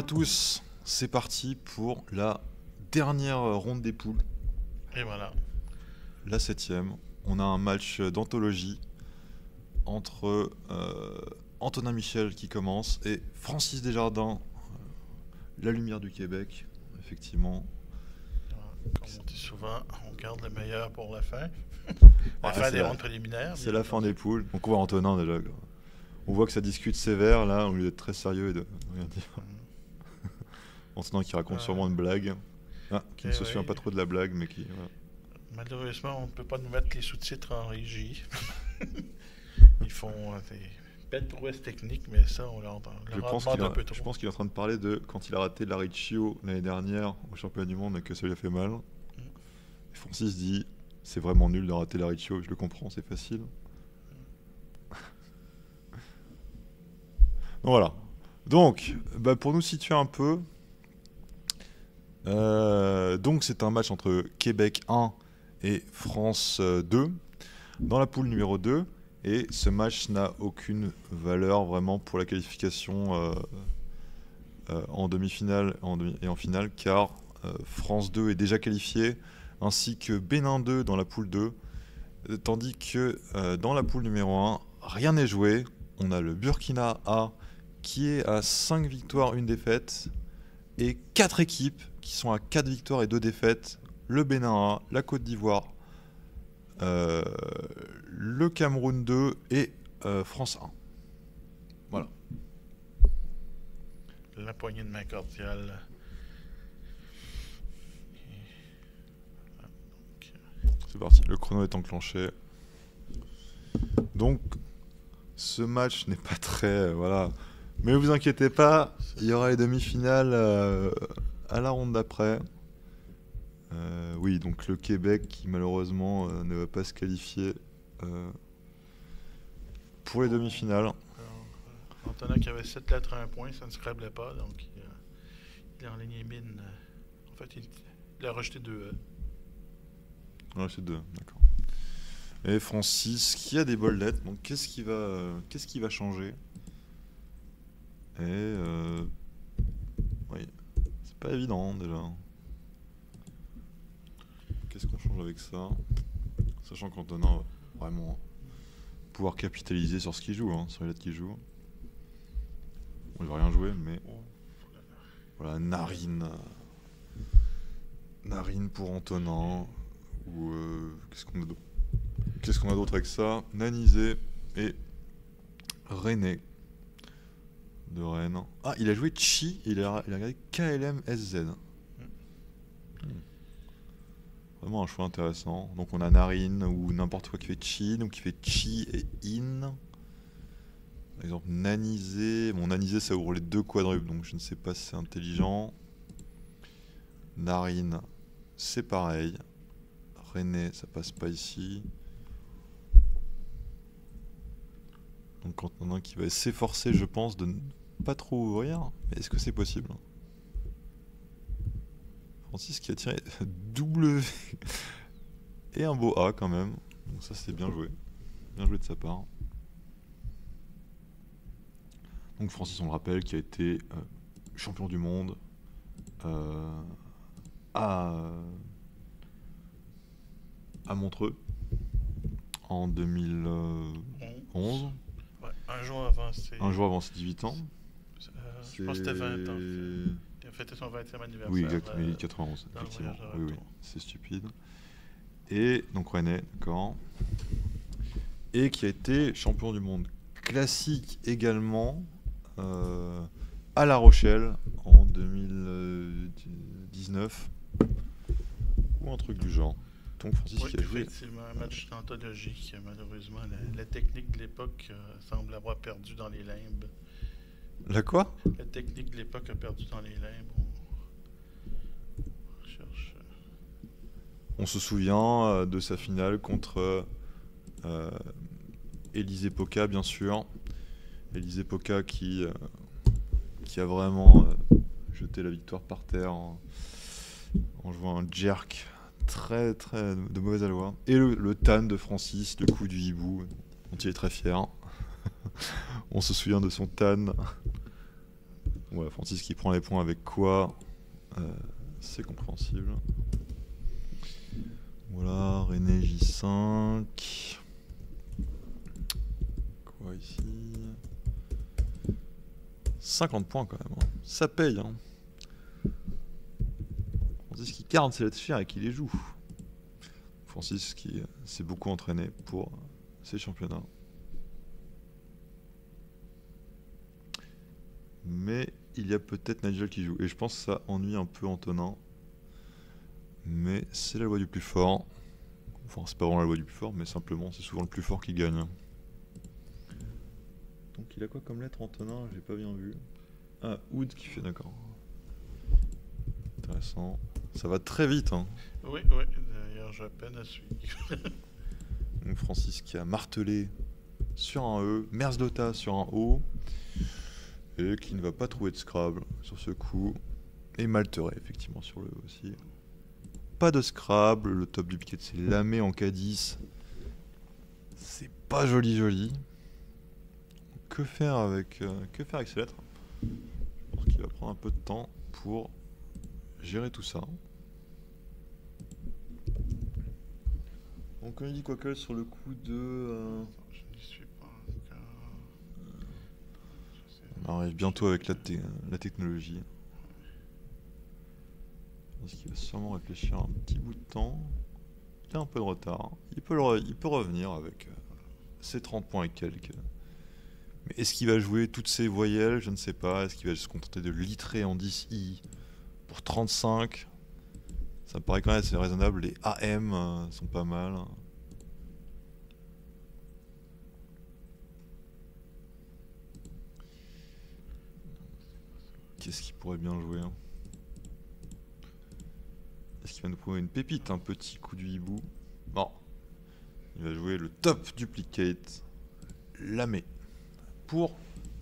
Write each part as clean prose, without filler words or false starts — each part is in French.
à tous, c'est parti pour la dernière ronde des poules, Et voilà. la 7e. On a un match d'anthologie entre Antonin Michel qui commence et Francis Desjardins, la lumière du Québec, effectivement. Comme on dit souvent, on garde le meilleur pour la fin. La Ouais, fin des rondes préliminaires. c'est bien la fin entendu. des poules. Donc on voit Antonin déjà. Quoi. On voit que ça discute sévère là, au lieu d'être très sérieux et de rien dire. Antonin qui raconte sûrement une blague. Qui ne se souvient pas trop de la blague, mais qui. Voilà. Malheureusement, on ne peut pas nous mettre les sous-titres en régie. Ils font des belles prouesses techniques, mais ça, on leur demande un peu trop. Je pense qu'il est en train de parler de quand il a raté la Riccio l'année dernière au championnat du monde et que ça lui a fait mal. Et Francis dit c'est vraiment nul de rater la Riccio, je le comprends, c'est facile. Donc voilà. Donc, pour nous situer un peu, donc c'est un match entre Québec 1 et France 2 dans la poule numéro 2. Et ce match n'a aucune valeur vraiment pour la qualification en demi-finale et en finale, car France 2 est déjà qualifiée, ainsi que Bénin 2 dans la poule 2, tandis que dans la poule numéro 1, rien n'est joué. On a le Burkina A qui est à 5 victoires, 1 défaite, et 4 équipes qui sont à 4 victoires et 2 défaites, le Bénin A, la Côte d'Ivoire, le Cameroun 2 et France 1. Voilà. La poignée de main cordiale. C'est parti, le chrono est enclenché. Donc, ce match n'est pas très... voilà. Mais vous inquiétez pas, il y aura les demi-finales à la ronde d'après. Oui, donc le Québec qui malheureusement ne va pas se qualifier pour les demi-finales. Alors, Antonin qui avait 7 lettres à un point, ça ne se scrablait pas, donc il a enligné mine. En fait, il a rejeté 2 E. Ouais, c'est 2, d'accord. Et Francis qui a des bols lettres, donc qu'est-ce qui va changer? Et oui, c'est pas évident déjà. Qu'est-ce qu'on change avec ça? Sachant qu'Antonin va vraiment pouvoir capitaliser sur ce qu'il joue, sur les lettres qu'il joue. Bon, il va rien jouer, mais voilà, Narine pour Antonin. Ou qu'est-ce qu'on a d'autre avec ça? Nanizé et René de Rennes. Ah, il a joué Chi et il a regardé KLM SZ. Vraiment un choix intéressant. Donc on a Narine ou n'importe quoi qui fait Chi, donc qui fait Chi et In. Par exemple, Nanizé. Bon, Nanizé ça ouvre les 2 quadruples, donc je ne sais pas si c'est intelligent. Narine, c'est pareil. René, ça passe pas ici. Donc quand on a un qui va s'efforcer, je pense, de ne pas trop ouvrir. Mais est-ce que c'est possible? Francis qui a tiré W et un beau A quand même. Donc ça c'est bien joué. Bien joué de sa part. Donc Francis, on le rappelle, qui a été champion du monde à Montreux en 2011. Ouais, un jour avant ses 18 ans. Je pense que c'était 20 ans. Il a fêté son 20e anniversaire. Oui, exactement, 91, effectivement. Oui, c'est stupide. Et donc René, d'accord. Et qui a été champion du monde classique également à La Rochelle en 2019. Ou un truc du genre. Donc Francis qui a joué. Effectivement, un match d'anthologie qui malheureusement la technique de l'époque semble avoir perdu dans les limbes. La quoi? La technique de l'époque a perdu dans les limbes. On cherche. On se souvient de sa finale contre Élisée Poca, bien sûr. Élisée Poca qui a vraiment jeté la victoire par terre en jouant un jerk très très de mauvaise alloi. Et le tan de Francis, le coup du hibou, dont il est très fier. On se souvient de son tan Voilà, Francis qui prend les points avec quoi, c'est compréhensible. Voilà, René J5. Quoi ici? 50 points quand même, hein. Ça paye, hein. Francis qui garde ses lettres fières et qui les joue. Francis qui s'est beaucoup entraîné pour ces championnats. Mais il y a peut-être Nigel qui joue. Et je pense que ça ennuie un peu Antonin. Mais c'est la loi du plus fort. Enfin, c'est pas vraiment la loi du plus fort, mais simplement, c'est souvent le plus fort qui gagne. Donc il a quoi comme lettre Antonin? J'ai pas bien vu. Ah, Oud qui fait, d'accord. Intéressant. Ça va très vite, hein. Oui, d'ailleurs j'ai peine à suivre. Donc Francis qui a martelé sur un E, Merzlotta sur un O, et qui ne va pas trouver de Scrabble sur ce coup. Et Malteret effectivement sur le E aussi. Pas de Scrabble, le top du piquet c'est Lamé en K10. C'est pas joli. Que faire avec ces lettres? Je pense qu'il va prendre un peu de temps pour gérer tout ça. Donc on dit quoi que sur le coup de... Je n'y suis pas. On arrive bientôt avec la technologie. Parce qu'il va sûrement réfléchir un petit bout de temps. Il a un peu de retard. Il peut revenir avec ses 30 points et quelques. Mais est-ce qu'il va jouer toutes ces voyelles? Je ne sais pas. Est-ce qu'il va se contenter de litrer en 10i pour 35? Ça me paraît quand même assez raisonnable. Les AM sont pas mal. Qu'est-ce qu'il pourrait bien jouer, hein? Est-ce qu'il va nous prouver une pépite, un petit coup du hibou? Non. Il va jouer le top duplicate. Lamé. Pour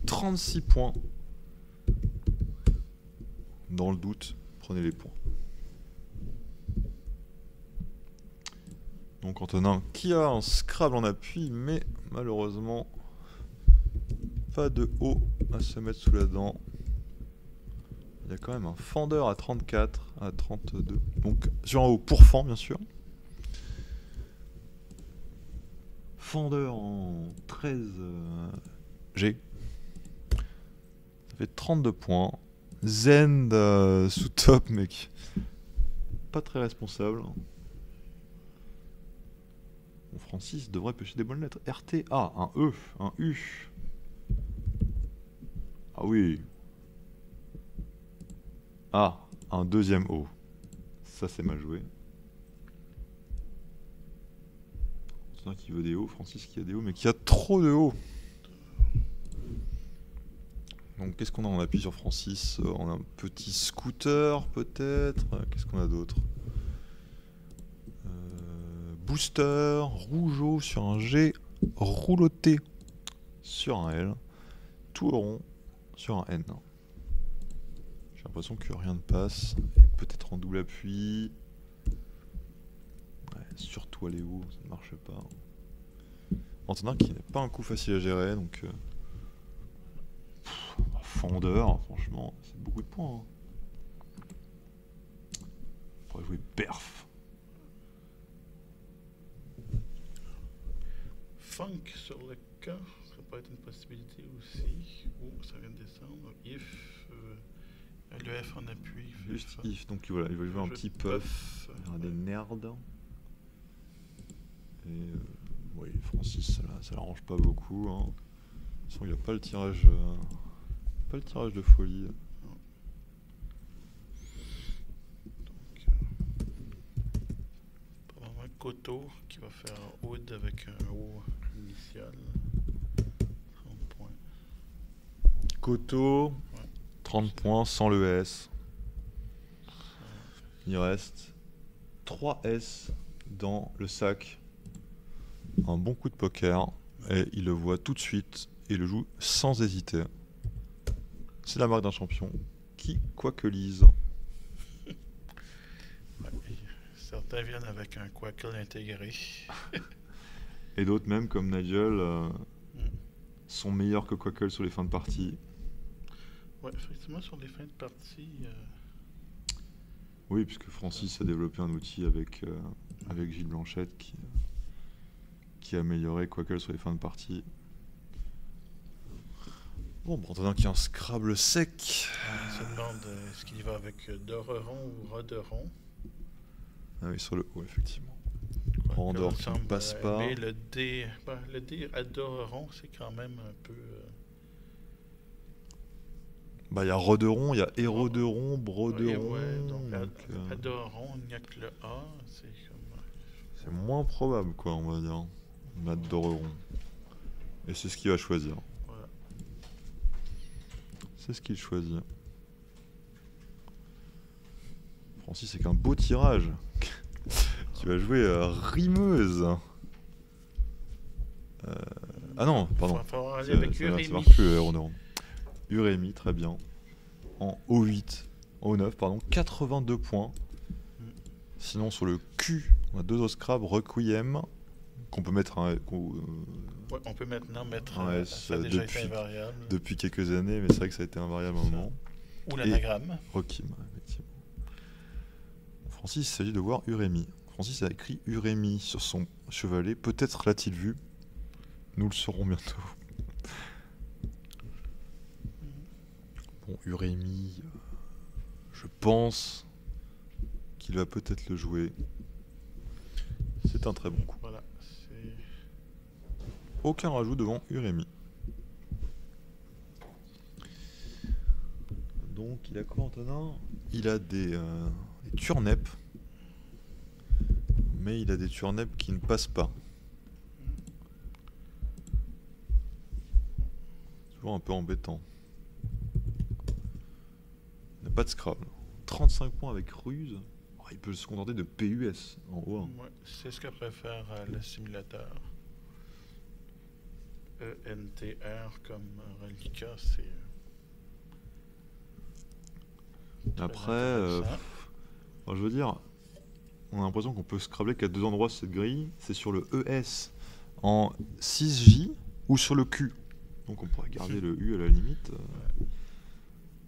36 points. Dans le doute, prenez les points. Donc Antonin qui a un Scrabble en appui, mais malheureusement pas de haut à se mettre sous la dent. Il y a quand même un fendeur à 34, à 32. Donc sur un haut pour fend bien sûr. Fendeur en 13G. Ça fait 32 points. Zend sous top, mec. Pas très responsable. Bon, Francis devrait pêcher des bonnes lettres. RT, A, un E, un U. Ah oui. Ah, un deuxième O. Ça c'est mal joué. Antonin qui veut des O, Francis qui a des O, mais qui a trop de O. Donc qu'est-ce qu'on a en appui sur Francis? On a un petit scooter peut-être. Qu'est-ce qu'on a d'autre? Booster, rougeau sur un G, rouloté sur un L, tout rond sur un N. J'ai l'impression que rien ne passe. Et peut-être en double appui. Ouais, surtout aller haut, ça ne marche pas. Antonin qui n'est pas un coup facile à gérer, donc... Fendeur, franchement, c'est beaucoup de points. Hein. On pourrait jouer perf. Funk sur le cas, ça peut être une possibilité aussi. Oh, ça vient de descendre. If, le F en appui. Juste if, donc voilà, il va jouer un petit puff. Il y aura des nerds. Et oui, Francis, ça l'arrange pas beaucoup. Hein. De toute façon, il n'y a pas le tirage de folie. Donc, probablement Koto qui va faire Oud avec un O initial. 30 points. Koto, 30 points sans le S. Il reste 3 S dans le sac. Un bon coup de poker. Et il le voit tout de suite et le joue sans hésiter. C'est la marque d'un champion qui, quoi que lise. Ouais, certains viennent avec un quackle intégré. Et d'autres même, comme Nigel, sont meilleurs que quackle sur les fins de partie. Ouais, effectivement, sur les fins de partie. Oui, puisque Francis a développé un outil avec Gilles Blanchette qui a amélioré Quackle sur les fins de partie. Bon, Antonin qui a un Scrabble sec. On se demande est-ce qu'il y va avec Doreron ou Roderon. Ah oui, sur le haut, effectivement. Randor qui ne passe pas. Mais le D à Doreron, c'est quand même un peu. Bah, il y a Roderon, il y a Héroderon, Broderon. Ouais, donc à Doreron, il n'y a que le A. C'est moins probable, quoi, on va dire. Matt Doreron. Et c'est ce qu'il va choisir. Voilà. C'est ce qu'il choisit. Francis, c'est qu'un beau tirage. Qui va jouer Rimeuse. Ah non, pardon. Il va aller avec Urémi. Ça marche plus, Roderon. Urémi, très bien. En O8, O9, pardon, 82 points. Sinon, sur le Q, on a deux autres Scrabble, Requiem, qu'on peut mettre un. Ouais, on peut maintenant mettre un S ça a déjà été invariable. Depuis quelques années, mais c'est vrai que ça a été invariable à un moment. Ou l'anagramme. Requiem, effectivement. Francis, il s'agit de voir Urémi. Francis a écrit Urémi sur son chevalet. Peut-être l'a-t-il vu. Nous le saurons bientôt. Bon, Urémi, je pense qu'il va peut-être le jouer. C'est un très bon coup. Voilà, aucun rajout devant Urémi. Donc il a quoi, Antonin? Il a des turneps. Mais il a des turneps qui ne passent pas. Toujours un peu embêtant. Il n'a pas de Scrabble. 35 points avec ruse. Oh, il peut se contenter de PUS en haut. Ouais, c'est ce que préfère le simulateur. ENTR comme reliquat, c'est. Après, je veux dire, on a l'impression qu'on peut scrabbler qu'à deux endroits cette grille. C'est sur le ES en 6J ou sur le Q. Donc on pourrait garder le U à la limite.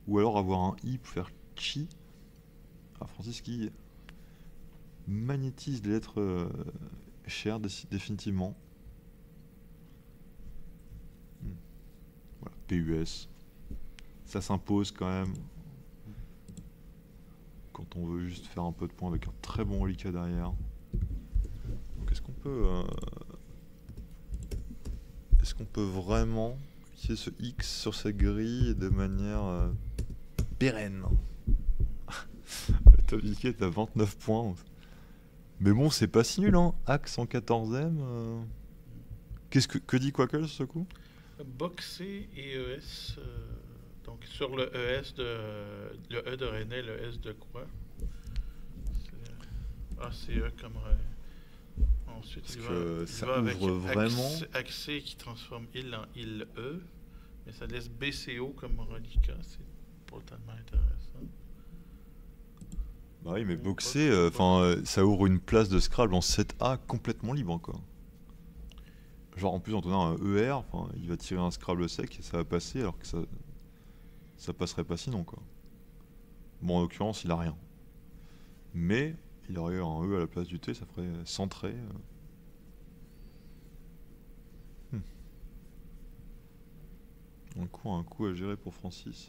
Ou alors avoir un I pour faire chi. Ah, Francis qui magnétise les lettres chères définitivement. Voilà, PUS. Ça s'impose quand même. Quand on veut juste faire un peu de points avec un très bon reliquat derrière. Donc est-ce qu'on peut vraiment utiliser ce X sur cette grille de manière pérenne? Le top d'étiquette est à 29 points. Mais bon, c'est pas si nul, hein. Axe en 14ème. Que dit Quackle sur ce coup? Boxer et ES. Donc sur le ES le E de René, le S de quoi? ACE comme ensuite parce il que va ça avec ouvre vraiment. accès qui transforme il en il E, mais ça laisse BCO comme reliquat, c'est pas tellement intéressant. Bah oui, mais boxer, ça ouvre une place de Scrabble en 7A complètement libre, quoi. Genre en plus Antonin a un ER, il va tirer un Scrabble sec et ça va passer alors que ça passerait pas sinon, quoi. Bon, en l'occurrence il a rien. Mais il aurait eu un E à la place du T, ça ferait centré. Un coup à gérer pour Francis.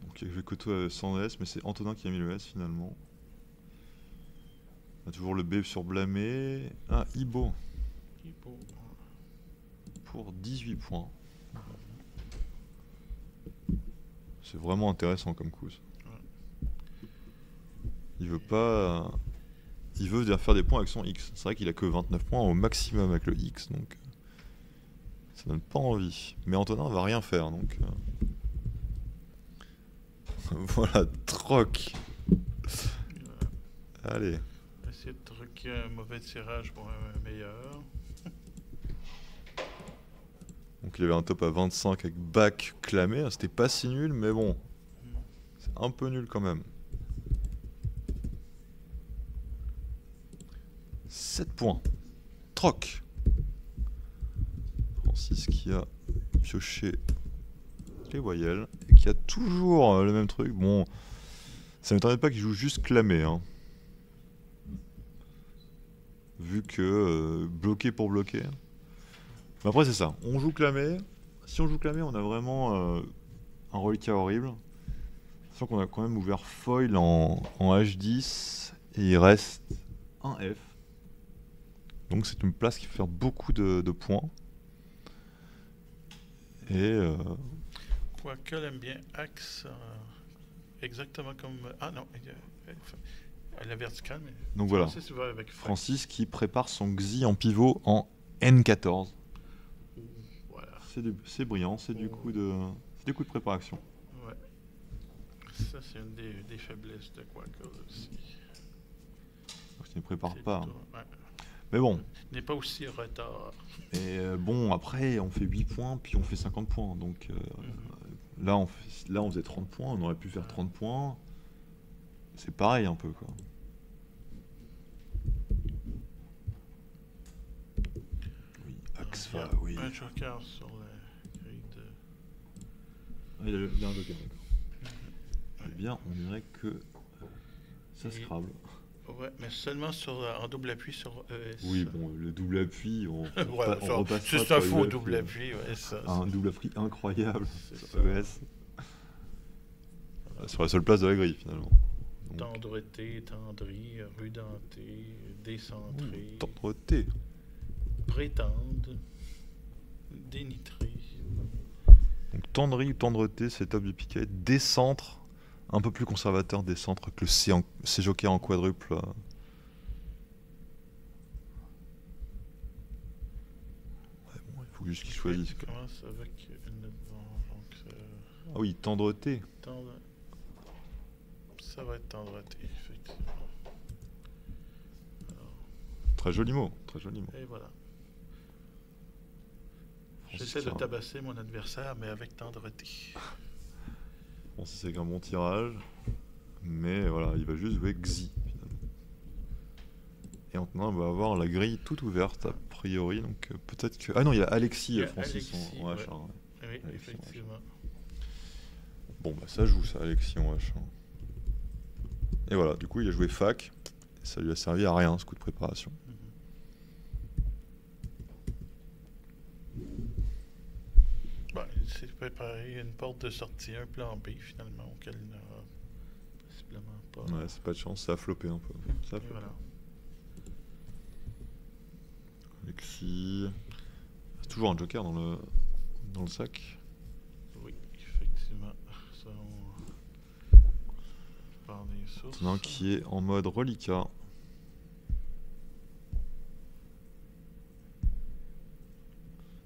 Donc il y a que toi sans S, mais c'est Antonin qui a mis le S finalement. On a toujours le B sur blâmé. Ah, Ibo. Pour 18 points. C'est vraiment intéressant comme coup. Il veut pas. Il veut faire des points avec son X. C'est vrai qu'il a que 29 points au maximum avec le X, donc ça donne pas envie. Mais Antonin va rien faire, donc voilà, troc. Allez. Essayer de truquer un mauvais tirage pour un meilleur. Donc il avait un top à 25 avec back clamé. C'était pas si nul, mais bon, c'est un peu nul quand même. 7 points. Troc. Francis qui a pioché les voyelles, et qui a toujours le même truc. Bon, ça ne m'étonnerait pas qu'il joue juste clamé, hein. Vu que bloqué pour bloquer. Mais après c'est ça, on joue clamé. Si on joue clamé, on a vraiment un reliquat horrible. Sachant qu'on a quand même ouvert foil en H10 et il reste un F. Donc c'est une place qui fait faire beaucoup de points. Et Quoique elle aime bien axe, exactement comme... Ah non, elle est verticale, mais... Donc voilà, avec Francis qui prépare son Xi en pivot en N14. Voilà. C'est brillant, c'est du coup de préparation. Ouais. Ça c'est une des faiblesses de Quaker aussi. Donc, il ne prépare pas. Ouais. Mais bon. Il n'est pas aussi en retard. Et bon, après on fait 8 points, puis on fait 50 points. Donc là, on faisait 30 points, on aurait pu faire 30 points. C'est pareil un peu quoi. Oui, Axfa, oui. Un joker sur la grille de... Ah, il a un joker, d'accord. Eh bien, on dirait que ça Scrabble. Ouais, mais seulement en double appui sur ES. Oui, bon, le double appui, on repasse. C'est un faux double appui, ouais, ça. Un double appui incroyable sur ES. Sur la seule place de la grille, finalement. Tendreté, tendrie, rudenté, décentré. Tendreté. Prétende, dénitré. Donc tendrie ou tendreté, c'est top du piquet. Décentre, un peu plus conservateur des centres que le C joker en quadruple. Ouais, bon, il faut juste qu'il choisisse. On commence avec une... donc, ah oui, tendreté. Ça va être tendreté, effectivement. Alors... Très joli mot, très joli mot. Et voilà. J'essaie de tabasser mon adversaire, mais avec tendreté. Bon, c'est un bon tirage. Mais voilà, il va juste jouer Xi, finalement. Et maintenant, on va avoir la grille toute ouverte, a priori. Donc peut-être que... Ah non, il y a Alexis, Francis en H1. Ouais. Oui, Alexis, effectivement. Bon, bah ça joue, ça, Alexis en H1. Et voilà, du coup, il a joué fac. Et ça lui a servi à rien, ce coup de préparation. Il s'est préparé une porte de sortie, un plan B finalement, auquel il n'aura possiblement pas. Ouais, c'est pas de chance, ça a floppé un peu. Ça a floppé. Voilà. Alexis. C'est toujours un joker dans le sac. Oui, effectivement. Ça, on parle des sources. Maintenant qui est en mode reliquat.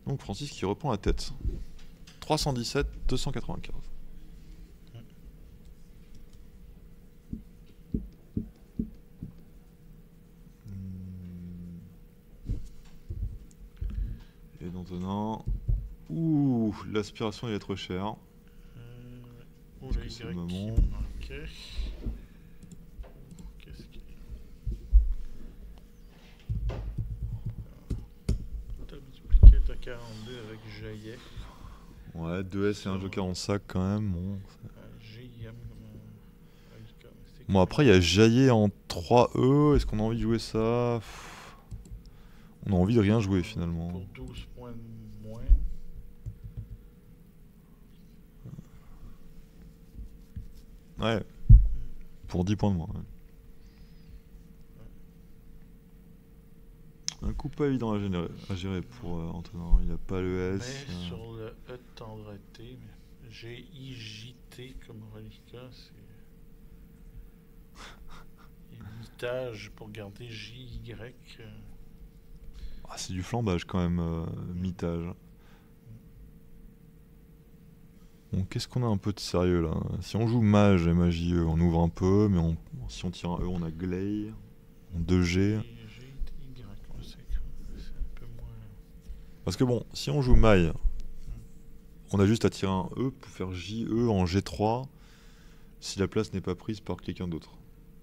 Donc Francis qui reprend la tête. 317, 295. Et maintenant... Ouh, l'aspiration il est trop cher. Est-ce que c'est le moment? Ok. Qu'est-ce qu'il y a? T'as dupliqué ta 42 avec Jaillet. Ouais, 2S et un joker en sac quand même. Bon, bon après il y a Jaillet en 3E. Est-ce qu'on a envie de jouer ça? On a envie de rien jouer finalement. Pour 12 points de moins. Ouais. Pour 10 points de moins. Ouais. Un coup pas évident à gérer pour Antonin. Il n'a pas le S. Mais sur le E de tendreté, G-I-J-T comme reliquat, c'est mitage pour garder J-Y. Ah, c'est du flambage quand même, mitage. Bon, qu'est-ce qu'on a un peu de sérieux là? Si on joue mage et magie E, on ouvre un peu, mais si on tire un E, on a Glay en 2G. Parce que bon, si on joue maille, on a juste à tirer un E pour faire JE en G3 si la place n'est pas prise par quelqu'un d'autre.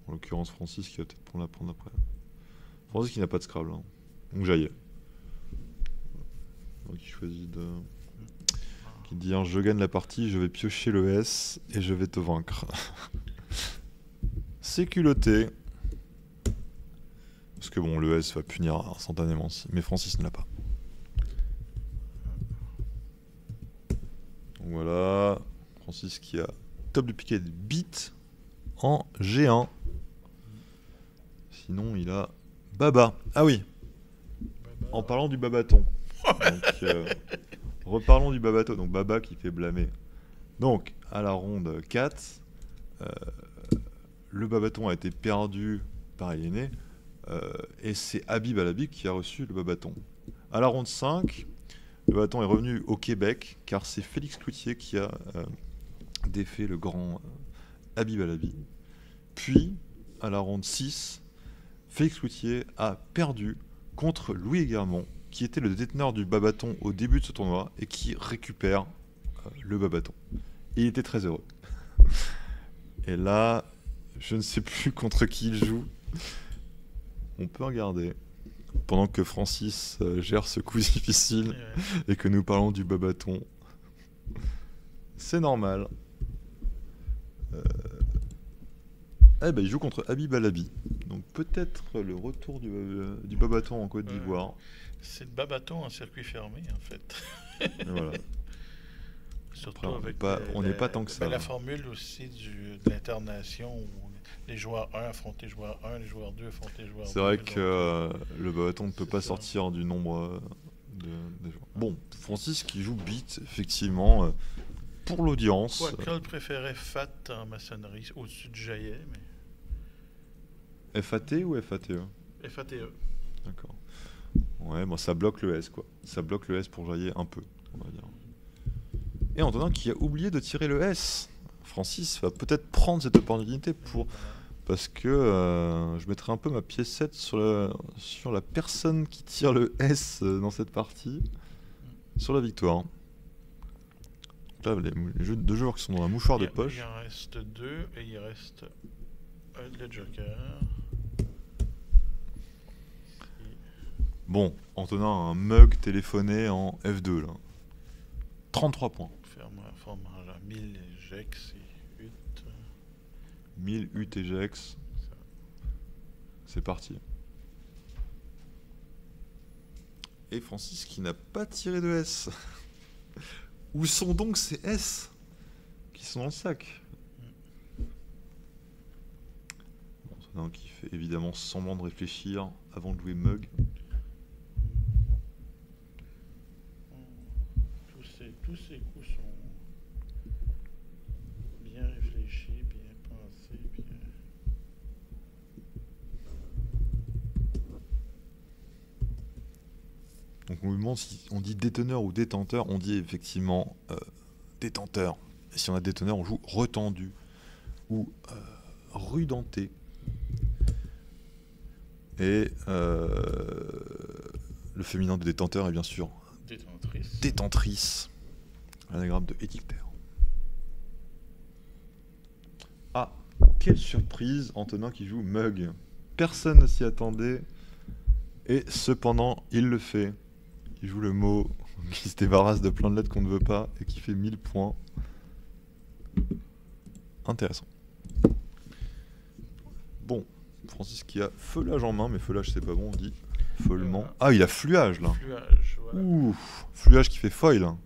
En l'occurrence Francis qui va peut-être prendre après. Francis qui n'a pas de Scrabble. Hein. Donc Jaillet. Donc il choisit de... qui dit hein, je gagne la partie, je vais piocher le S et je vais te vaincre. C'est culotté. Parce que bon, le S va punir instantanément, mais Francis ne l'a pas. Donc voilà, Francis qui a top de piquet de bit en G1. Sinon, il a Baba. Ah oui, en parlant du babaton. Donc, reparlons du babaton. Donc Baba qui fait blâmer. Donc, à la ronde 4, le babaton a été perdu par Aliéné. Et c'est Habib Alabi qui a reçu le babaton. À la ronde 5, le babaton est revenu au Québec, car c'est Félix Cloutier qui a défait le grand Habib Alabi. Puis, à la ronde 6, Félix Cloutier a perdu contre Louis Guermont, qui était le déteneur du babaton au début de ce tournoi, et qui récupère le babaton. Et il était très heureux. Et là, je ne sais plus contre qui il joue. On peut regarder pendant que Francis gère ce coup difficile et que nous parlons du babaton. C'est normal. Il joue contre Habib Alabi. Donc peut-être le retour du babaton en Côte d'Ivoire. C'est le babaton en circuit fermé en fait. Et voilà. Surtout après, avec on n'est pas tant que ça. La formule aussi de l'internation où les joueurs 1 affrontent les joueurs 1, les joueurs 2 affrontent les joueurs 2. C'est vrai que le babaton ne peut pas sortir du nombre de joueurs. Bon, Francis qui joue beat, effectivement, pour l'audience. Quel préférait FAT en maçonnerie au-dessus du jaillet mais... FAT ou FATE? FATE. D'accord. Ouais, bon, ça bloque le S, quoi. Ça bloque le S pour jaillet un peu, on va dire. Et Antonin qui a oublié de tirer le S. Francis va peut-être prendre cette opportunité pour... Parce que je mettrai un peu ma piécette sur la personne qui tire le S dans cette partie, sur la victoire. Là, les deux joueurs qui sont dans la mouchoir de poche. Il en reste 2 et il reste le joker. Bon, Antonin a un mug téléphoné en F2 là. 33 points. Format 1000 Jex et UT. 1000 UT et Jex. C'est parti. Et Francis qui n'a pas tiré de S. Où sont donc ces S qui sont dans le sac? Antonin qui fait évidemment semblant de réfléchir avant de jouer mug. Tous ces coups sont bien réfléchis, bien pensés, bien... Donc on lui demande si on dit déteneur ou détenteur, on dit effectivement détenteur. Et si on a déteneur, on joue retendu ou rudenté. Et le féminin de détenteur est bien sûr détentrice. Anagramme de édictaire. Ah, quelle surprise, Antonin qui joue mug. Personne ne s'y attendait. Et cependant, il le fait. Il joue le mot qui se débarrasse de plein de lettres qu'on ne veut pas et qui fait 1000 points. Intéressant. Bon, Francis qui a feulage en main, mais feulage c'est pas bon, on dit follement. Ah, il a fluage là. Fluage, voilà. Ouh, fluage qui fait foil là.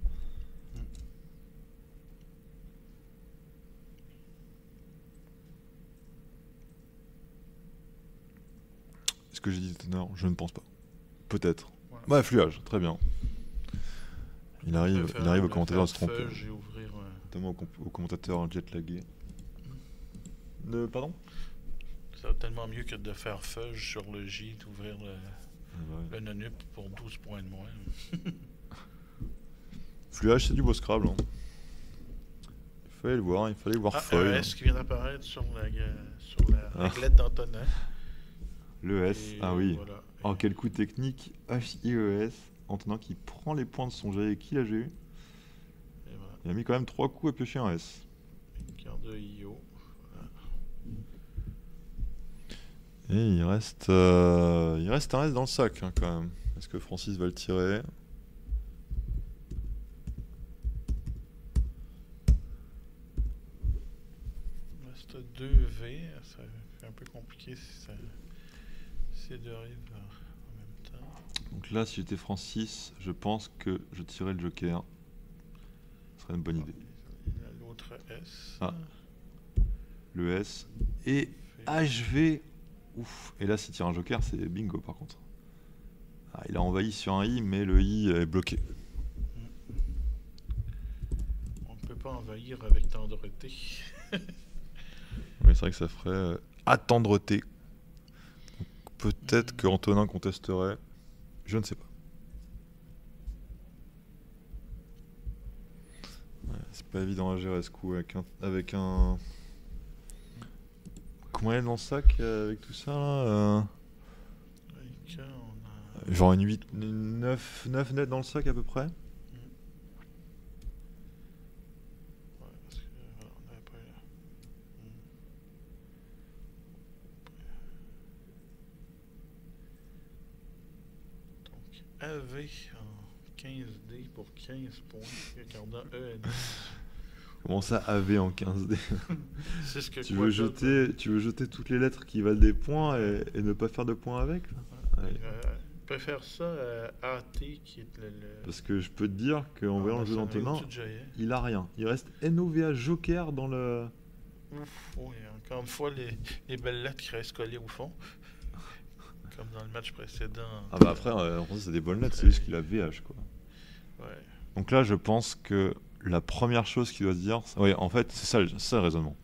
Est-ce que j'ai dit déteneur? Je ne pense pas. Peut-être. Ouais, fluage, très bien. Il arrive au commentateur de se tromper. Notamment au commentateur jet-lagué. Pardon? C'est tellement mieux que de faire fudge sur le J, d'ouvrir le nonup pour 12 points de moins. Fluage, c'est du beau Scrabble. Hein. Il fallait le voir foil. S qui vient d'apparaître sur la réglette d'Antonin. Le S, ah oui. Voilà. Oh, quel coup technique. H-I-E-S. Antonin qui prend les points de son jet et qui l'a eu. Voilà. Il a mis quand même 3 coups à piocher un S. Une carte de IO. Voilà. Et il reste un S dans le sac hein, quand même. Est-ce que Francis va le tirer? reste 2V. C'est un peu compliqué si ces deux arrivent en même temps. Donc là, si j'étais Francis, je pense que je tirais le joker. Ce serait une bonne idée. L'autre S. Le S. Et HV. Ouf. Et là, s'il tire un joker, c'est bingo par contre. Il a envahi sur un I, mais le I est bloqué. On ne peut pas envahir avec tendreté. Oui, c'est vrai que ça ferait attendreté. Peut-être que Antonin contesterait. Je ne sais pas. Ouais, c'est pas évident à gérer ce coup avec un... Comment il est dans le sac avec tout ça là Genre une 9 net dans le sac à peu près. AV en 15D pour 15 points, regardant E. Comment ça, AV en 15D? C'est ce que tu veux jeter toutes les lettres qui valent des points et ne pas faire de points avec là? Je préfère ça à AT qui est le... Parce que je peux te dire qu'en voyant le jeu d'Antonin, il a rien. Il reste NOVA Joker dans le... Ouf, oui, encore une fois, les belles lettres qui restent collées au fond. Comme dans le match précédent. Ah bah après, en fait, c'est des bonnes lettres, c'est juste qu'il a VH quoi. Ouais. Donc là, je pense que la première chose qu'il doit se dire... Oui, en fait, c'est ça le raisonnement.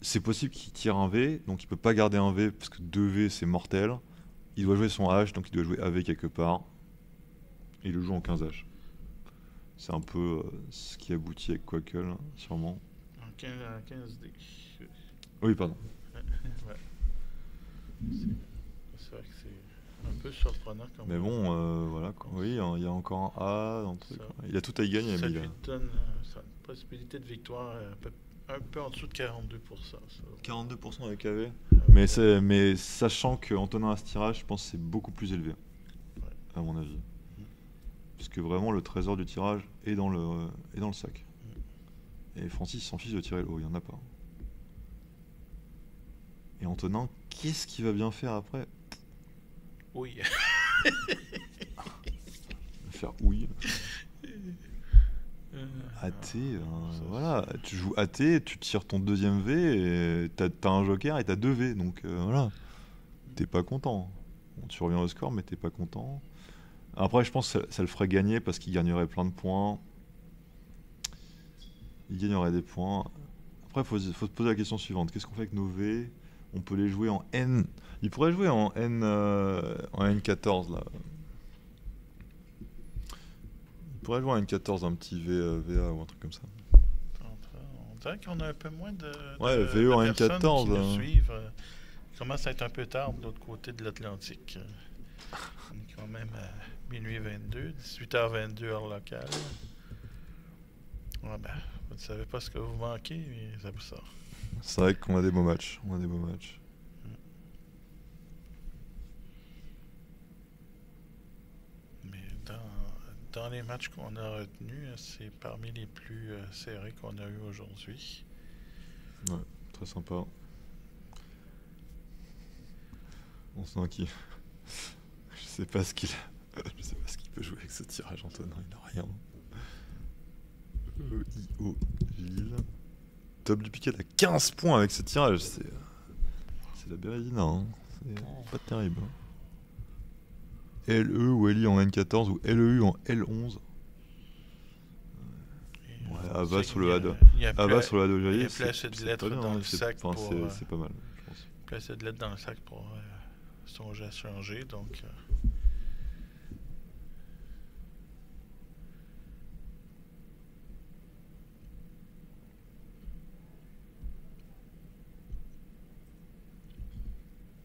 C'est possible qu'il tire un V, donc il peut pas garder un V parce que 2 V c'est mortel. Il doit jouer son H, donc il doit jouer AV quelque part. Et il le joue en 15H. C'est un peu ce qui aboutit avec Quackle, sûrement. En 15D. Oui, pardon. Ouais. C'est vrai que c'est un peu surprenant. Mais bon, voilà. Oui, il y a encore un A dans le truc. Il a tout à y gagner. Ça lui donne une possibilité de victoire un peu en dessous de 42%. Ça. 42% avec AV. Mais sachant que Antonin a ce tirage, je pense que c'est beaucoup plus élevé, à mon avis. Puisque vraiment le trésor du tirage est dans le sac. Et Francis s'en fiche de tirer le haut, il n'y en a pas. Et Antonin, qu'est-ce qu'il va bien faire après? Oui. Faire oui. AT, voilà, tu joues AT, tu tires ton deuxième V, et t'as un joker et t'as 2 V, donc voilà, t'es pas content. Bon, tu reviens au score, mais t'es pas content. Après, je pense que ça le ferait gagner parce qu'il gagnerait plein de points. Il gagnerait des points. Après, faut se poser la question suivante. Qu'est-ce qu'on fait avec nos V? On peut les jouer en N. Il pourrait jouer en N14 là. On pourrait jouer à une 14, un petit VA ou un truc comme ça. On dirait qu'on a un peu moins de VE en N14 qui nous suivent. Il commence à être un peu tard de l'autre côté de l'Atlantique. On est quand même à minuit 22, 18h22 heure locale. Ouais, ben, vous ne savez pas ce que vous manquez, mais ça vous sort. C'est vrai qu'on a des beaux matchs. Dans les matchs qu'on a retenus, c'est parmi les plus serrés qu'on a eu aujourd'hui. Ouais, très sympa. On sent qu'il... Je sais pas ce qu'il peut jouer avec ce tirage, Antonin, il n'a rien. EIO Lille. Top du piquet à 15 points avec ce tirage, c'est la Bérédina, hein. C'est pas terrible. LE ou LI en N14 ou LEU en L11. Ouais, Ava sur le A2. Ava sur le A2 il y a placé de lettres dans le sac pour... c'est pas mal, je pense. Placé de lettres dans le sac pour songer à changer, donc...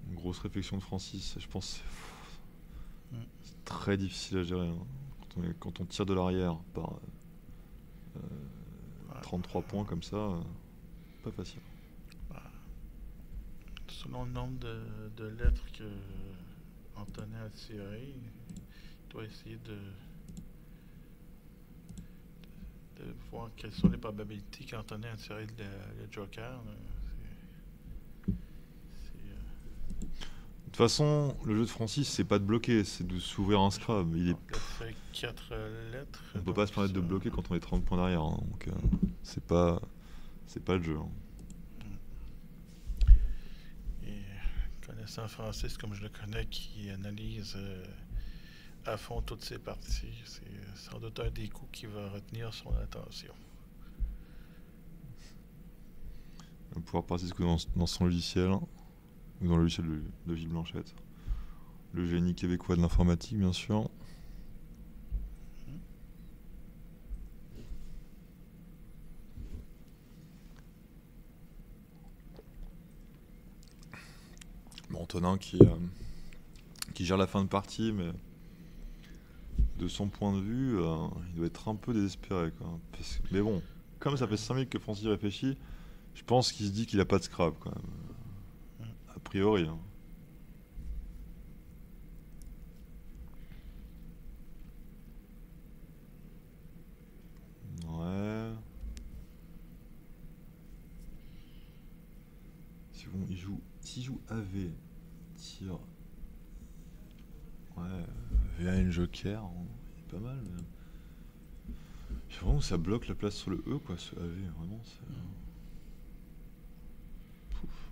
Une grosse réflexion de Francis, je pense. C'est très difficile à gérer. Hein. Quand on tire de l'arrière par 33 points comme ça, pas facile. Selon le nombre de lettres que Antonin a tiré, il doit essayer de voir quelles sont les probabilités qu'Antonin a tiré le Joker. toute façon, le jeu de Francis, c'est pas de bloquer, c'est de s'ouvrir un Scrabble. Donc, ça fait 4 lettres. On peut pas se permettre de bloquer quand on est 30 points derrière. Hein, donc, c'est pas le jeu. Hein. Et connaissant Francis comme je le connais, qui analyse à fond toutes ses parties, c'est sans doute un des coups qui va retenir son attention. On va pouvoir passer dans son logiciel, hein, ou dans le logiciel de Gilles Blanchette. Le génie québécois de l'informatique, bien sûr. Bon, Antonin qui gère la fin de partie, mais de son point de vue, il doit être un peu désespéré. Quoi. Mais bon, comme ça fait 5 minutes que Francis réfléchit, je pense qu'il se dit qu'il a pas de Scrabble quand même. A priori. Hein. Ouais. S'il joue AV, tire. Ouais, VN Joker, il est pas mal. Mais... je vois où ça bloque la place sur le E, quoi, ce AV, vraiment. Pouf.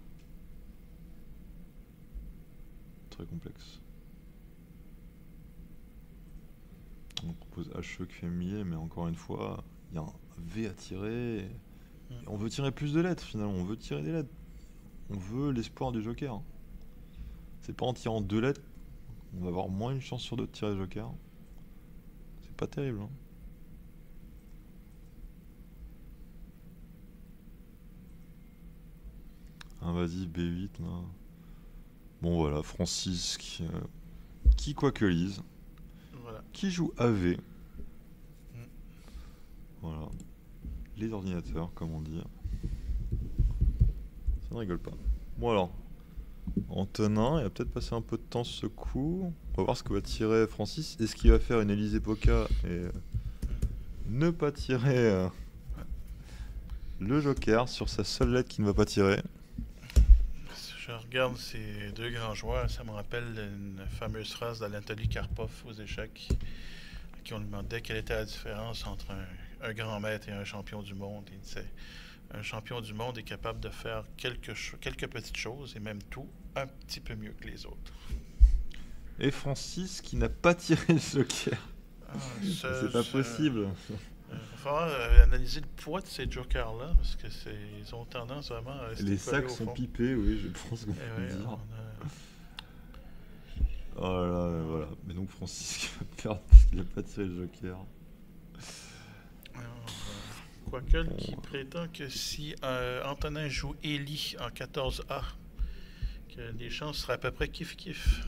Très complexe. On propose HE qui fait millier, mais encore une fois, il y a un V à tirer. Et on veut tirer plus de lettres finalement, on veut tirer des lettres. On veut l'espoir du Joker. C'est pas en tirant 2 lettres, on va avoir moins une chance sur 2 de tirer le Joker. C'est pas terrible. Hein. Vas-y, B8 là. Bon voilà, Francis qui quoi que lise. Voilà. Qui joue AV. Voilà. Les ordinateurs, comme on dit. Ça ne rigole pas. Bon alors, Antonin, il va peut-être passer un peu de temps ce coup. On va voir ce que va tirer Francis. Est-ce qu'il va faire une Élysée Poca et ne pas tirer le Joker sur sa seule lettre qui ne va pas tirer? Je regarde ces deux grands joueurs, ça me rappelle une fameuse phrase d'Anatoly Karpov aux échecs, à qui on lui demandait quelle était la différence entre un grand maître et un champion du monde. Il disait, un champion du monde est capable de faire quelques petites choses, et même tout, un petit peu mieux que les autres. Et Francis qui n'a pas tiré le Joker. C'est pas possible. Il va falloir analyser le poids de ces jokers-là, parce que ils ont tendance vraiment à rester les sacs sont pipés, oui, je pense qu'on peut dire. Oh là là, voilà. Mais donc Francis qui va perdre parce qu'il n'a pas tiré le Joker. Quoique qui prétend que si Antonin joue Eli en 14A, que les chances seraient à peu près kiff-kiff.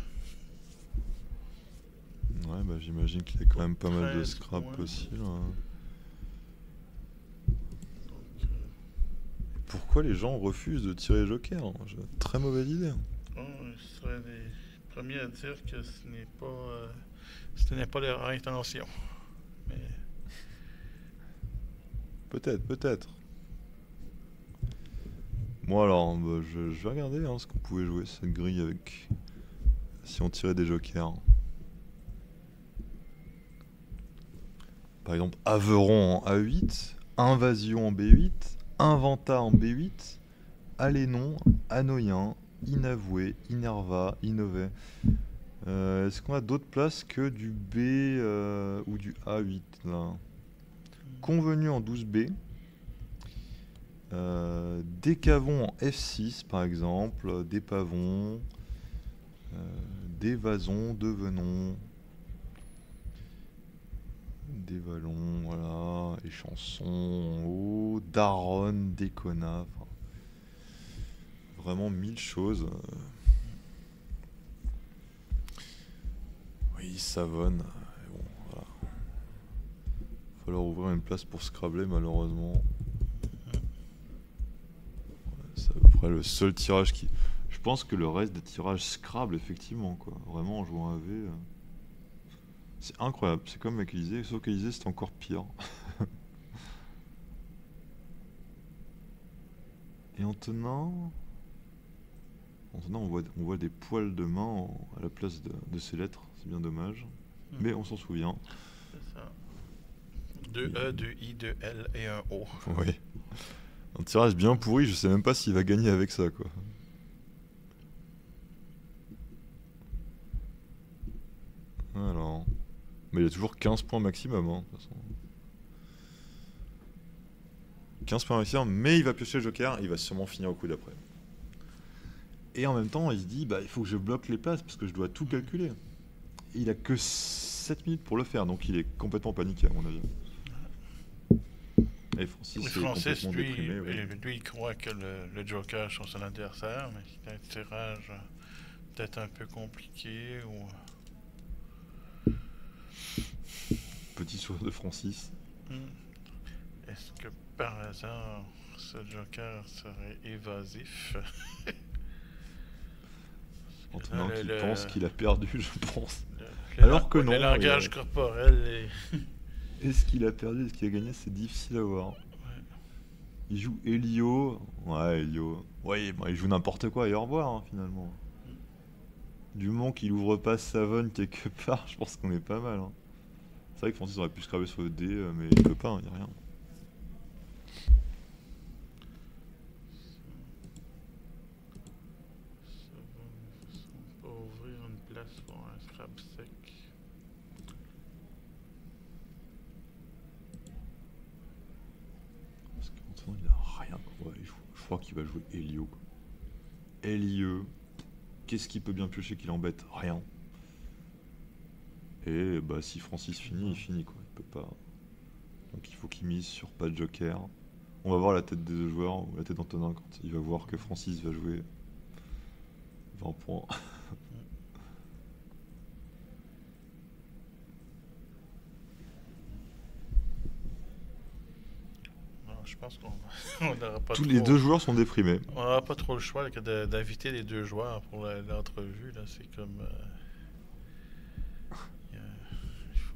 Ouais, bah j'imagine qu'il y a quand même pas mal de scrap possible. Hein. Pourquoi les gens refusent de tirer Joker? J'ai une très mauvaise idée. Je serais les premiers à dire que ce n'est pas leur intention. Mais... Peut-être. Moi alors, bah, je vais regarder ce qu'on pouvait jouer cette grille avec. Si on tirait des Jokers. Par exemple, Aveyron en A8, Invasion en B8, Inventa en B8, Alénon, Anoyen, Inavoué, Inerva, Innové. Est-ce qu'on a d'autres places que du B ou du A8 là? Convenu en 12B. Décavon en F6 par exemple, des pavons, des vasons, devenons, des vallons, voilà, et chansons en haut, Daronne, Décona, vraiment 1000 choses. Oui, Savonne. Bon, voilà. Il va falloir ouvrir une place pour Scrabbler malheureusement. C'est à peu près le seul tirage qui... Je pense que le reste des tirages Scrabble, effectivement, quoi. Vraiment, en jouant AV... C'est incroyable. C'est comme avec Élysée, sauf qu'Élysée, c'est encore pire. Et Antonin... Maintenant, on voit des poils de main à la place de ces lettres. C'est bien dommage. Mais on s'en souvient. C'est ça. 2 E, 2 I, 2 L et un O. Oui. Un tirage bien pourri, je sais même pas s'il va gagner avec ça, quoi. Alors... Mais il a toujours 15 points maximum, hein, de toute façon. 15 points maximum, mais il va piocher le joker, il va sûrement finir au coup d'après. Et en même temps, il se dit, bah, il faut que je bloque les places, parce que je dois tout calculer. Et il a que 7 minutes pour le faire, donc il est complètement paniqué, à mon avis. Et Francis est complètement déprimé. Oui. Lui, il croit que le joker sont son adversaire, mais c'est un tirage peut-être un peu compliqué. Ou... Petit sourire de Francis. Est-ce que par hasard, ce joker serait évasif? Antonin qui pense qu'il a perdu, je pense. Alors que non. Le langage corporel est... Est-ce qu'il a perdu, est-ce qu'il a gagné? C'est difficile à voir. Ouais. Il joue Elio. Ouais, Elio. Ouais, bah, il joue n'importe quoi et au revoir, hein, finalement. Du moment qu'il ouvre pas Savonne quelque part, je pense qu'on est pas mal. Hein. C'est vrai que Francis aurait pu se craver sur le dé, mais il peut pas, il n'y a rien. On peut ouvrir une place pour un scrap sec. Parce qu'Antonin il a rien. Ouais, je crois qu'il va jouer Elio. Elio. Qu'est-ce qu'il peut bien piocher qui l'embête? Rien. Et bah si Francis finit, il finit quoi. Il peut pas. Donc il faut qu'il mise sur pas de joker. On va voir la tête des deux joueurs, ou la tête d'Antonin quand il va voir que Francis va jouer 20 points. Non, je pense qu'on n'aura pas Tous les deux joueurs sont déprimés. On n'aura pas trop le choix d'inviter les deux joueurs pour l'entrevue. C'est comme...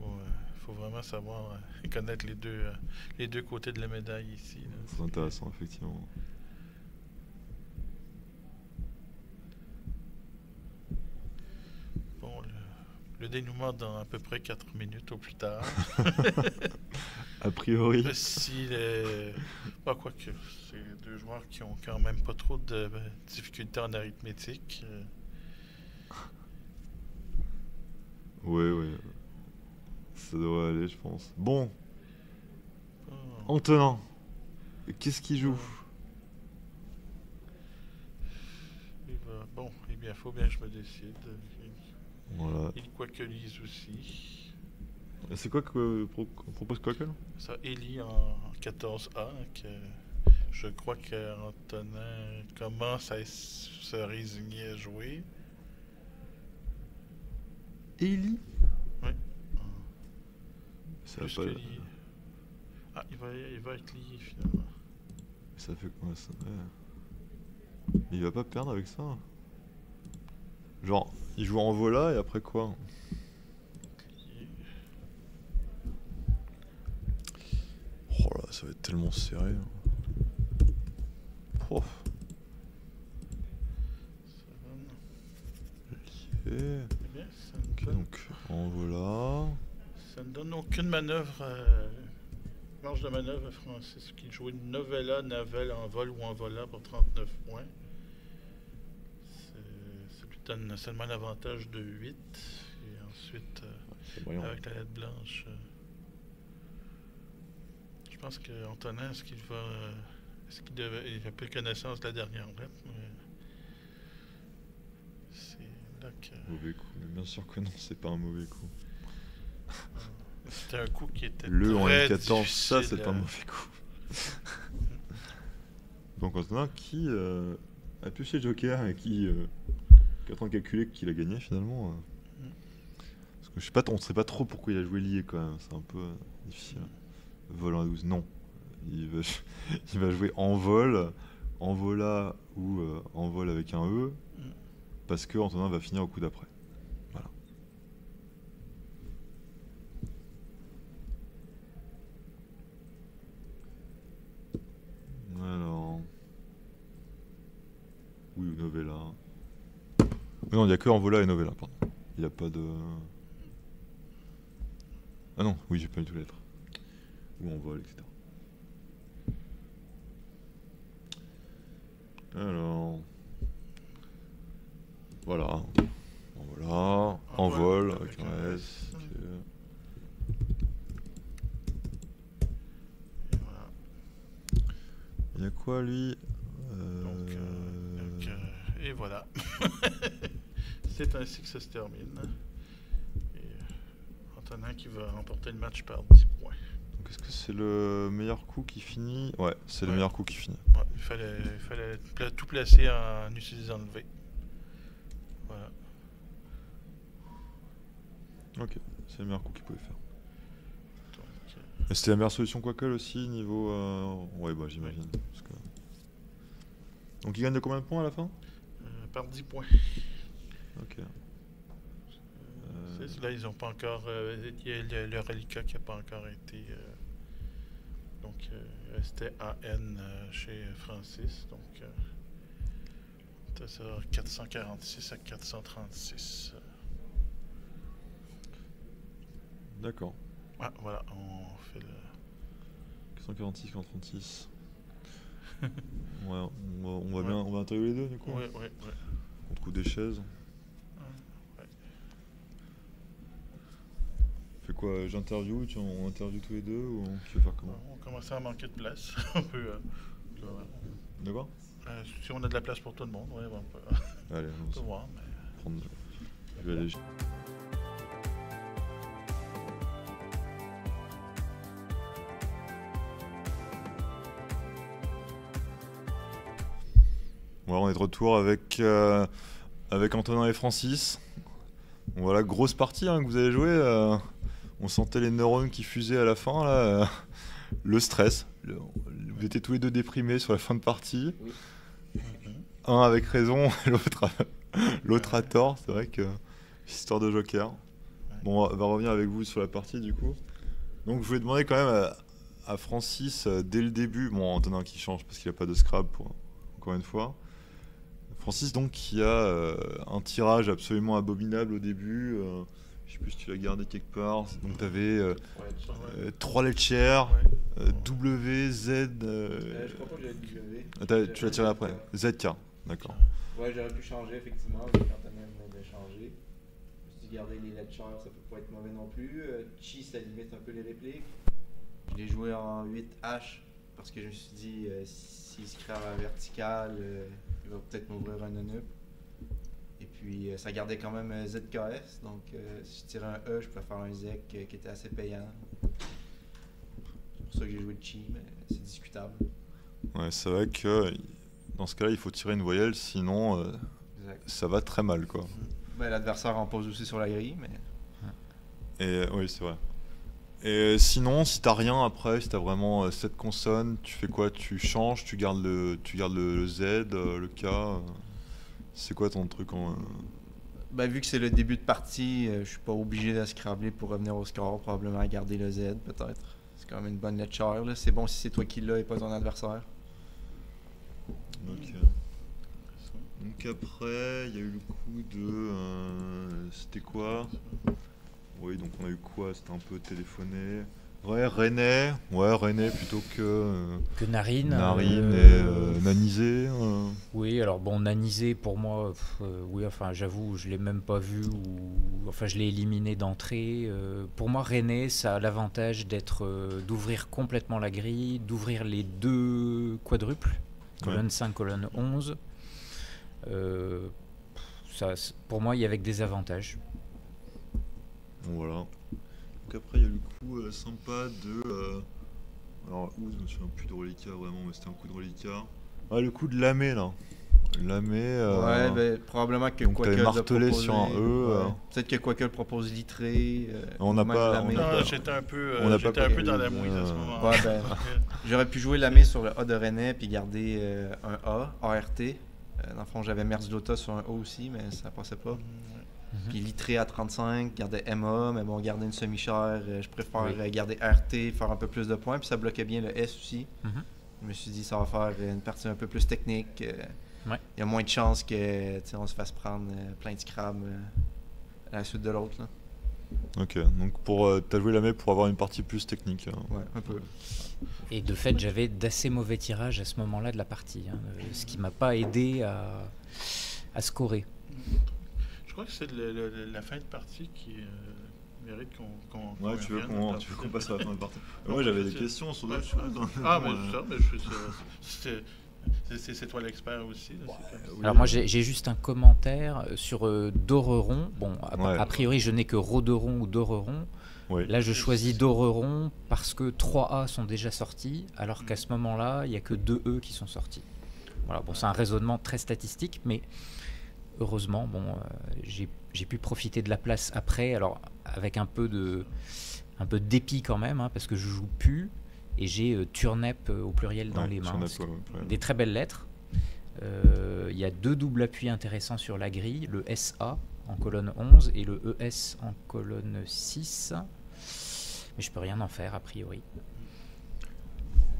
Il faut vraiment savoir connaître les deux côtés de la médaille ici. C'est intéressant, effectivement. Bon, le dénouement dans à peu près 4 minutes au plus tard. A priori. Si pas quoi que c'est deux joueurs qui ont quand même pas trop de difficultés en arithmétique. Oui. Ça devrait aller, je pense. Bon. Oh. Antonin. Qu'est-ce qu'il joue? Bon, eh bien, faut bien que je me décide. Voilà. Il quoi que lise aussi. C'est quoi que propose Quackle? Ça, Ellie en 14A, que je crois qu'Antonin commence à se résigner à jouer. Ellie? Oui. Ça Plus va pas... que lié. Ah, il va être lié finalement. Ça fait quoi ça? Il va pas perdre avec ça? Genre, il joue en vola et après quoi? Oh là, ça va être tellement serré. Oh. Eh bien, ça Ok, donc en vola. Ça ne donne aucune manœuvre, marge de manœuvre à Francis qui joue une novella, navelle en vol ou en volant pour 39 points. Ça lui donne seulement l'avantage de 8. Et ensuite, avec la lettre blanche, je pense qu'Antonin, est-ce qu'il a plus connaissance de la dernière lettre? C'est là que... Mauvais coup, mais bien sûr que non, c'est pas un mauvais coup. C'était un coup qui était Le en très M14, ça difficile, c'est pas un mauvais coup. Donc Antonin qui a pioché Joker et qui est en train de calculer qu'il a gagné finalement. Parce que je sais pas, on sait pas trop pourquoi il a joué lié quand même, c'est un peu difficile. Vol en 12, non. Il va jouer en vol, en vola ou en vol avec un E, parce que Antonin va finir au coup d'après. Voilà. Alors... Oui, ou novella. Non, il n'y a que Envola et Novella, pardon. Il n'y a pas de... Ah non, oui, j'ai pas du tout les lettres. Ou Envol, etc. Alors... Voilà. Envola, Envol, avec un S. Ok. Et voilà. Il y a quoi, lui Et voilà. C'est ainsi que ça se termine. Et Antonin qui va remporter le match par 10 points. Donc est-ce que c'est le meilleur coup qui finit? Ouais, c'est le meilleur coup qui finit. Ouais, il fallait tout placer en utilisant le V. Voilà. Ok, c'est le meilleur coup qu'il pouvait faire. Donc, Et c'était la meilleure solution Quackle aussi, niveau... Ouais, bah j'imagine. Parce que... Donc il gagne de combien de points à la fin? par 10 points. Ok. Là, ils n'ont pas encore... il y a le reliquat qui n'a pas encore été... donc, il restait AN chez Francis. Donc, ça va 446 à 436. D'accord. Ah, voilà, on fait le... 446, 436. Ouais, on va bien, on va interviewer les deux du coup. Oui. Contre coup des chaises. Ouais. Fais quoi, j'interview, on interview tous les deux ou tu veux faire comment? On commençait à manquer de place. On peut... D'accord. si on a de la place pour tout le monde, ouais, on peut, Allez, on peut voir. Mais... Je vais aller... Voilà, on est de retour avec Antonin et Francis. Bon, voilà, grosse partie que vous avez joué. On sentait les neurones qui fusaient à la fin. Là, le stress. Vous étiez tous les deux déprimés sur la fin de partie. Oui. Un avec raison, l'autre à tort. C'est vrai que histoire de joker. Bon, on va revenir avec vous sur la partie du coup. Donc je voulais demander quand même à Francis dès le début. Bon, Antonin qui change parce qu'il n'a pas de scrap encore une fois. Francis donc qui a un tirage absolument abominable au début. Je sais plus si tu l'as gardé quelque part. Donc tu avais 3 laitières, W, Z. Je crois pas que j'avais W. Tu l'as tiré après. ZK, d'accord. Ouais, j'aurais pu changer effectivement. Quand Antonin venait de changer. Je me suis dit, garder les laitières, ça peut pas être mauvais non plus. Chi, ça limite un peu les répliques. Je l'ai joué en 8H parce que je me suis dit, s'il se crée à la verticale, il va peut-être m'ouvrir un non-up. Et puis ça gardait quand même ZKS, donc si je tirais un E, je pouvais faire un ZEC qui était assez payant. C'est pour ça que j'ai joué de Chi, mais c'est discutable. Ouais, c'est vrai que dans ce cas-là, il faut tirer une voyelle, sinon ça va très mal, quoi. Ben, l'adversaire en pose aussi sur la grille, mais... Et oui, c'est vrai. Et sinon, si t'as rien après, si t'as vraiment cette consonne, tu fais quoi? Tu changes, tu gardes le Z, le K. C'est quoi ton truc Ben, vu que c'est le début de partie, je suis pas obligé de scrabler pour revenir au score, probablement garder le Z peut-être. C'est quand même une bonne ledger, là. C'est bon si c'est toi qui l'as et pas ton adversaire. Ok. Donc après, il y a eu le coup de... c'était quoi? Oui, donc on a eu quoi? C'était un peu téléphoné. Ouais, René. Ouais, René plutôt que Narine. Narine et Nanisé. Oui, alors bon, Nanisé pour moi, oui, enfin j'avoue, je l'ai même pas vu enfin je l'ai éliminé d'entrée. Pour moi, René, ça a l'avantage d'ouvrir complètement la grille, d'ouvrir les deux quadruples, colonne 5, colonne 11. Pour moi, il y avait que des avantages. Bon, voilà. Donc après, il y a eu le coup sympa de... alors, je me souviens plus de reliquat vraiment, mais c'était un coup de reliquat. Ah, le coup de Lamé, là. Lamé... Ouais, ben, probablement que donc t'avais Quackle martelé sur un E. Peut-être que Quackle propose litré. On n'a pas... j'étais un peu dans la mouise à ce moment-là. Ouais, ben, j'aurais pu jouer Lamé sur le A de René puis garder un A, ART. Dans le fond, j'avais Merzlota sur un A aussi, mais ça passait pas. Puis litré à 35, garder MA, mais bon, garder une semi-chère, je préfère garder RT, faire un peu plus de points, puis ça bloquait bien le S aussi. Je me suis dit, ça va faire une partie un peu plus technique. Ouais. Il y a moins de chances que on se fasse prendre plein de scrabs à la suite de l'autre. Là. Ok, donc t'as joué la main pour avoir une partie plus technique. Ouais, un peu. Et de fait, j'avais d'assez mauvais tirages à ce moment-là de la partie, hein, ce qui m'a pas aidé à scorer. Je crois que c'est la fin de partie qui mérite qu'on Ouais, tu veux qu'on passe à la fin de partie. Moi, j'avais des questions sur d'autres choses. Ah, mais c'est toi l'expert aussi. Là, Alors moi, j'ai juste un commentaire sur Doreron. Bon, a priori, je n'ai que Roderon ou Doreron. Oui. Là, je choisis Doreron parce que 3 A sont déjà sortis, alors qu'à ce moment-là, il n'y a que 2 E qui sont sortis. Voilà, bon, c'est un raisonnement très statistique, mais heureusement, bon, j'ai pu profiter de la place après, alors avec un peu de dépit quand même, hein, parce que je joue plus, et j'ai Turnep au pluriel dans les mains. Des très belles lettres. Il y a 2 doubles appuis intéressants sur la grille, le SA en colonne 11 et le ES en colonne 6. Mais je peux rien en faire a priori.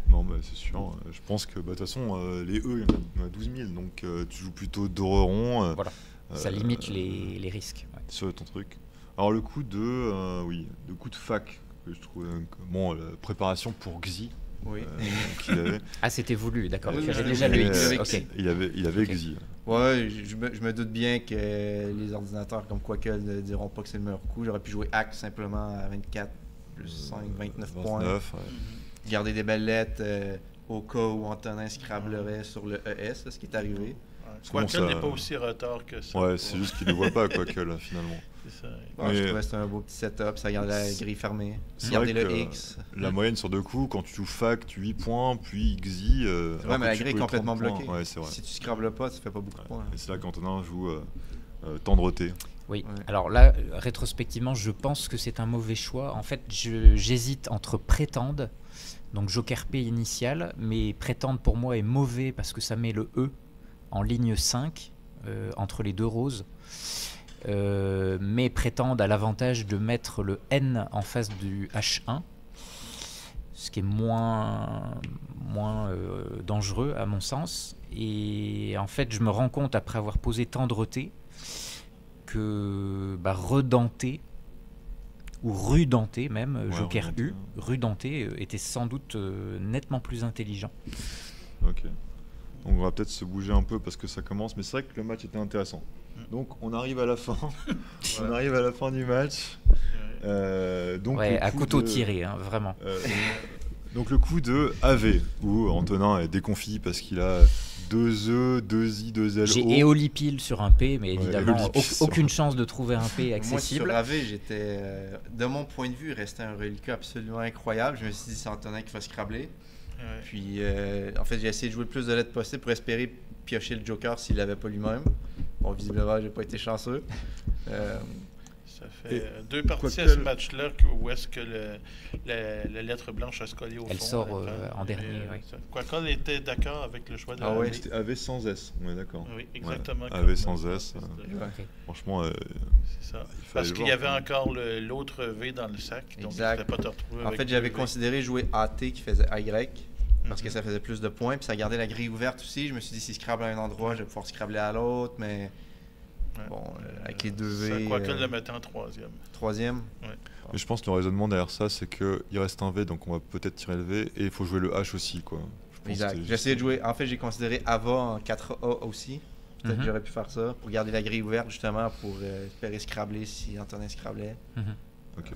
Non, bah, c'est sûr. Je pense que de toute façon, les E, il y en a 12 000, donc tu joues plutôt Doreron. Voilà, ça limite les risques. Ouais. Sur ton truc. Alors le coup de fac, que je trouve bon, la préparation pour Xi. Oui. Qu'il avait. Ah, c'était voulu, d'accord. Oui, tu avais déjà le X. Okay. Il avait okay. Xi. Ouais, je me doute bien que les ordinateurs comme Quackle ne diront pas que c'est le meilleur coup. J'aurais pu jouer Hack simplement à 24 plus 5, 29 points. Ouais. Garder des belles lettres au cas où Antonin scrablerait sur le ES, là, ce qui est arrivé. Quackle n'est pas aussi retard que ça. Ouais, c'est juste qu'il ne voit pas Quackle finalement. C'est ça. Ouais, je trouvais que c'était un beau petit setup, ça gardait la grille fermée. Garder le X. La moyenne sur 2 coups, quand tu joues fac, tu 8 points, puis Xi. Ouais, mais la grille est complètement bloquée. Ouais, c'est vrai. Si tu scrables pas, ça fait pas beaucoup de points. Et c'est là qu'Antonin joue tendreté. Oui, alors là, rétrospectivement, je pense que c'est un mauvais choix. En fait, j'hésite entre prétende, donc Joker P initial, mais prétende pour moi est mauvais parce que ça met le E en ligne 5 entre les 2 roses. Mais prétendent à l'avantage de mettre le N en face du H1, ce qui est moins dangereux à mon sens. Et en fait, je me rends compte après avoir posé tendreté que redenté ou rudenté même, Joker U, rudenté était sans doute nettement plus intelligent. Ok. Donc on va peut-être se bouger un peu parce que ça commence, mais c'est vrai que le match était intéressant. Donc on arrive à la fin. On arrive à la fin du match. Donc à couteau tiré, hein, vraiment. Donc le coup de AV, où Antonin est déconfit parce qu'il a 2 E, 2 I, 2 L. J'ai éolipile sur un P, mais évidemment aucune chance de trouver un P accessible. Moi sur AV, j'étais, de mon point de vue, il restait un reliquat absolument incroyable. Je me suis dit c'est Antonin qui va scrabler. Ouais. Puis en fait j'ai essayé de jouer le plus de lettres possible pour espérer piocher le Joker s'il l'avait pas lui-même. Bon, visiblement j'ai pas été chanceux. Ça fait 2 parties à ce match-là où est-ce que la lettre blanche a se collé au fond. Elle sort en dernier. Quackle était d'accord avec le choix de AV. Ouais, c'était AV sans S, on est d'accord. Oui, exactement. Ouais. AV sans S. Okay. Franchement, c'est ça. Parce qu'il y avait encore l'autre V dans le sac. Donc exact. Pas te retrouver en fait, j'avais considéré jouer AT qui faisait Y. Parce que ça faisait plus de points, puis ça gardait la grille ouverte aussi. Je me suis dit, si je scrable à un endroit, je vais pouvoir scrabler à l'autre, mais bon, avec les 2 V. Quackle le mettait en 3e. 3e Ouais. Mais je pense que le raisonnement derrière ça, c'est qu'il reste un V, donc on va peut-être tirer le V, et il faut jouer le H aussi, quoi. Exact. J'ai essayé de jouer. En fait, j'ai considéré Ava en 4A aussi. Peut-être que j'aurais pu faire ça, pour garder la grille ouverte, justement, pour espérer scrabler si Antonin scrablait. Ok.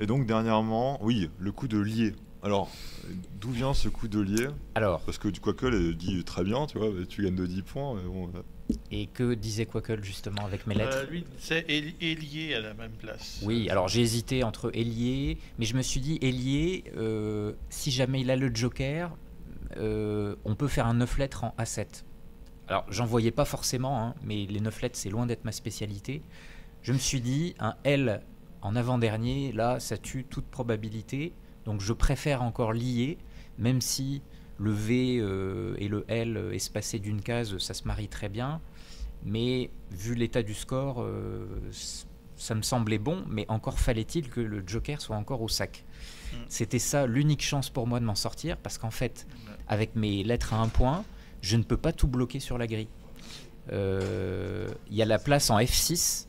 Et donc, dernièrement, oui, le coup de lier. Alors, d'où vient ce coup de lier ? Alors, parce que du Quackle dit très bien, tu vois, tu gagnes de 10 points. Mais bon, et que disait Quackle justement avec mes lettres ? Lui disait ailier à la même place. Oui, alors j'ai hésité entre ailier, mais je me suis dit ailier, si jamais il a le Joker, on peut faire un 9 lettres en A7. Alors, j'en voyais pas forcément, hein, mais les 9 lettres, c'est loin d'être ma spécialité. Je me suis dit, un L en avant-dernier, là, ça tue toute probabilité. Donc je préfère encore lier, même si le V et le L espacés d'une case, ça se marie très bien. Mais vu l'état du score, ça me semblait bon, mais encore fallait-il que le Joker soit encore au sac. C'était ça l'unique chance pour moi de m'en sortir, parce qu'en fait, avec mes lettres à 1 point, je ne peux pas tout bloquer sur la grille. Il y a la place en F6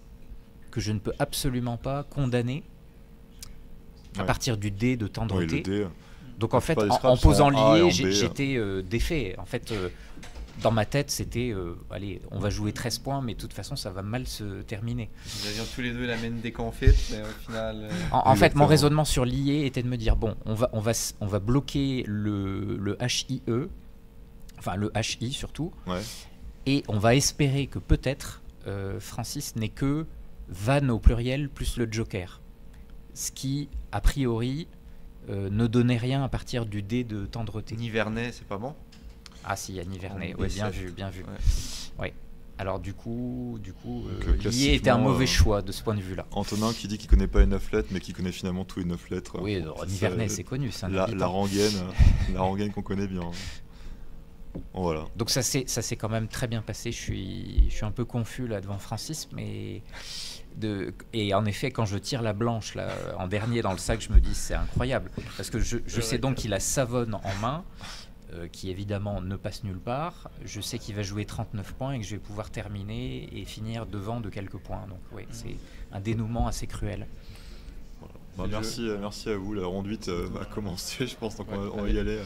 que je ne peux absolument pas condamner à partir du dé de tendreté. Oui, le dé. Donc en fait, Pas les en scraps posant sont en A et en lié, B. j'étais défait. En fait, dans ma tête, c'était allez, on va jouer 13 points, mais de toute façon, ça va mal se terminer. Nous avions tous les deux la même déconfite, mais au final. En fait, Exactement. mon raisonnement sur lié était de me dire bon, on va bloquer le HIE, enfin le HI surtout, Ouais. et on va espérer que peut-être Francis n'est que Van au pluriel plus le Joker. Ce qui, a priori, ne donnait rien à partir du dé de tendreté. Nivernais, c'est pas bon. Ah si, il y a Nivernais, En ouais, bien B7. vu, bien vu. Ouais. Ouais. Alors du coup Donc, lié était un classiquement, mauvais choix de ce point de vue-là. Antonin qui dit qu'il connaît pas les 9 lettres, mais qui connaît finalement tous les 9 lettres. Oui, Nivernais, c'est connu, c'est un habitant. La rengaine qu'on connaît bien. Bon, voilà. Donc ça s'est quand même très bien passé. Je suis un peu confus là devant Francis, mais et en effet, quand je tire la blanche là en dernier dans le sac, je me dis c'est incroyable parce que je sais donc qu'il a Savone en main, qui évidemment ne passe nulle part. Je sais qu'il va jouer 39 points et que je vais pouvoir terminer et finir devant de quelques points. Donc oui, c'est un dénouement assez cruel. Bah, merci à vous. La ronde 8 va commencer, je pense, donc on va y aller.